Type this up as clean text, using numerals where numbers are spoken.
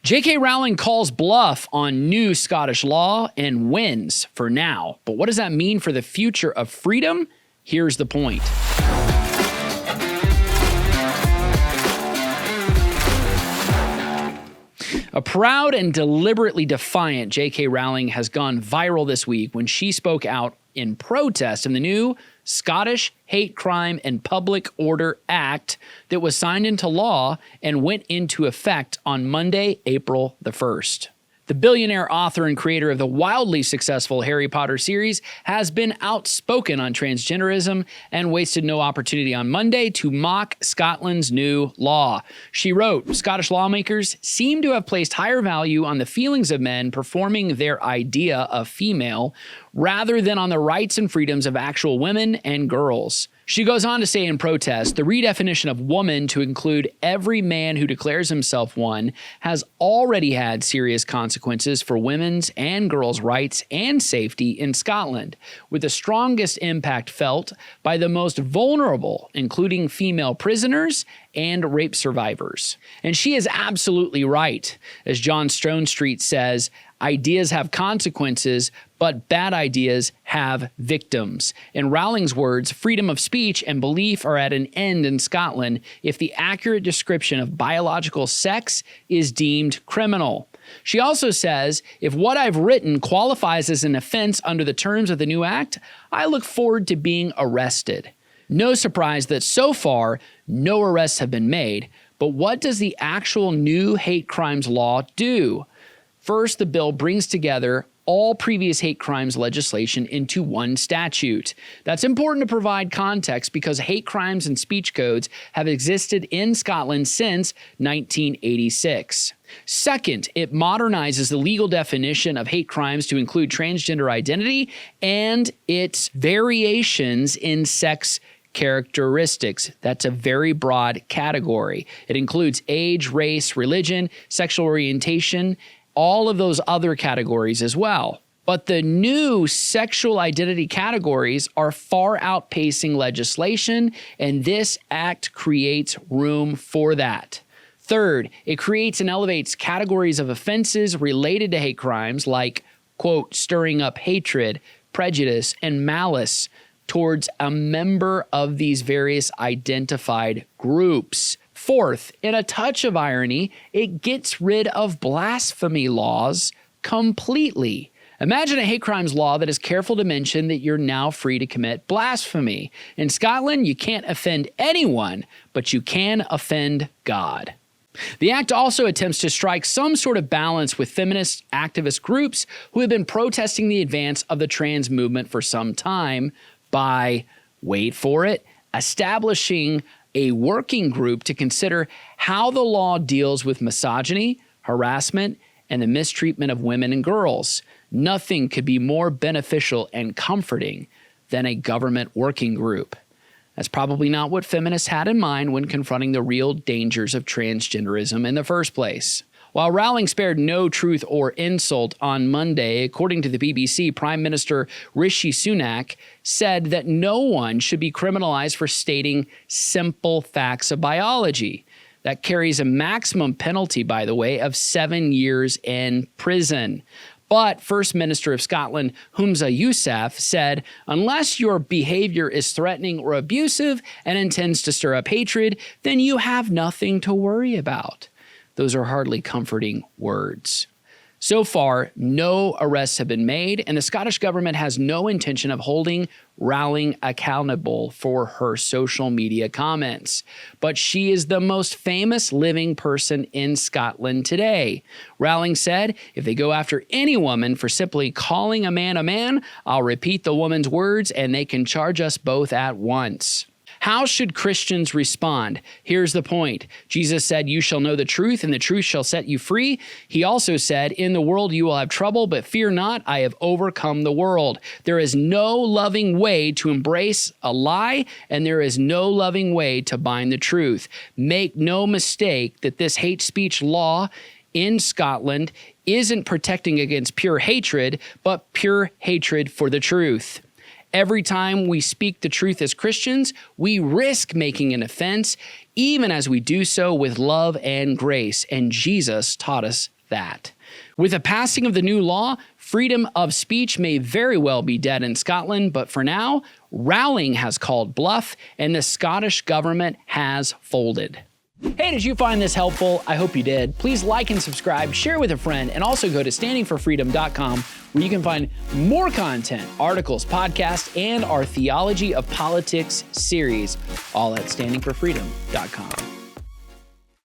J.K. Rowling calls bluff on new Scottish law and wins for now. But what does that mean for the future of freedom? Here's the point. A proud and deliberately defiant J.K. Rowling has gone viral this week when she spoke out in protest of the new Scottish Hate Crime and Public Order Act that was signed into law and went into effect on Monday, April the 1st. The billionaire author and creator of the wildly successful Harry Potter series has been outspoken on transgenderism and wasted no opportunity on Monday to mock Scotland's new law. She wrote, "Scottish lawmakers seem to have placed higher value on the feelings of men performing their idea of female rather than on the rights and freedoms of actual women and girls." She goes on to say in protest, the redefinition of woman to include every man who declares himself one has already had serious consequences for women's and girls' rights and safety in Scotland, with the strongest impact felt by the most vulnerable, including female prisoners and rape survivors. And she is absolutely right. As John Stonestreet says, ideas have consequences, but bad ideas have victims. In Rowling's words, freedom of speech and belief are at an end in Scotland if the accurate description of biological sex is deemed criminal. She also says, if what I've written qualifies as an offense under the terms of the new act, I look forward to being arrested. No surprise that so far, no arrests have been made, but what does the actual new hate crimes law do? First, the bill brings together all previous hate crimes legislation into one statute. That's important to provide context because hate crimes and speech codes have existed in Scotland since 1986. Second, it modernizes the legal definition of hate crimes to include transgender identity and its variations in sex characteristics. That's a very broad category. It includes age, race, religion, sexual orientation, all of those other categories as well. But the new sexual identity categories are far outpacing legislation, and this act creates room for that. Third, it creates and elevates categories of offenses related to hate crimes like, quote, stirring up hatred, prejudice, and malice towards a member of these various identified groups. Fourth, in a touch of irony, it gets rid of blasphemy laws completely. Imagine a hate crimes law that is careful to mention that you're now free to commit blasphemy. In Scotland, you can't offend anyone, but you can offend God. The act also attempts to strike some sort of balance with feminist activist groups who have been protesting the advance of the trans movement for some time by, wait for it, establishing a working group to consider how the law deals with misogyny, harassment, and the mistreatment of women and girls. Nothing could be more beneficial and comforting than a government working group. That's probably not what feminists had in mind when confronting the real dangers of transgenderism in the first place. While Rowling spared no truth or insult on Monday, according to the BBC, Prime Minister Rishi Sunak said that no one should be criminalized for stating simple facts of biology. That carries a maximum penalty, by the way, of 7 years in prison. But First Minister of Scotland, Humza Yousaf, said, unless your behavior is threatening or abusive and intends to stir up hatred, then you have nothing to worry about. Those are hardly comforting words. So far, no arrests have been made, and the Scottish government has no intention of holding Rowling accountable for her social media comments. But she is the most famous living person in Scotland today. Rowling said, if they go after any woman for simply calling a man, I'll repeat the woman's words and they can charge us both at once. How should Christians respond? Here's the point. Jesus said, you shall know the truth, and the truth shall set you free. He also said, in the world you will have trouble, but fear not, I have overcome the world. There is no loving way to embrace a lie, and there is no loving way to bind the truth. Make no mistake that this hate speech law in Scotland isn't protecting against pure hatred, but pure hatred for the truth. Every time we speak the truth as Christians, we risk making an offense, even as we do so with love and grace, and Jesus taught us that. With the passing of the new law, freedom of speech may very well be dead in Scotland, but for now, Rowling has called bluff, and the Scottish government has folded. Hey, did you find this helpful? I hope you did. Please like and subscribe, share with a friend, and also go to standingforfreedom.com where you can find more content, articles, podcasts, and our Theology of Politics series, all at standingforfreedom.com.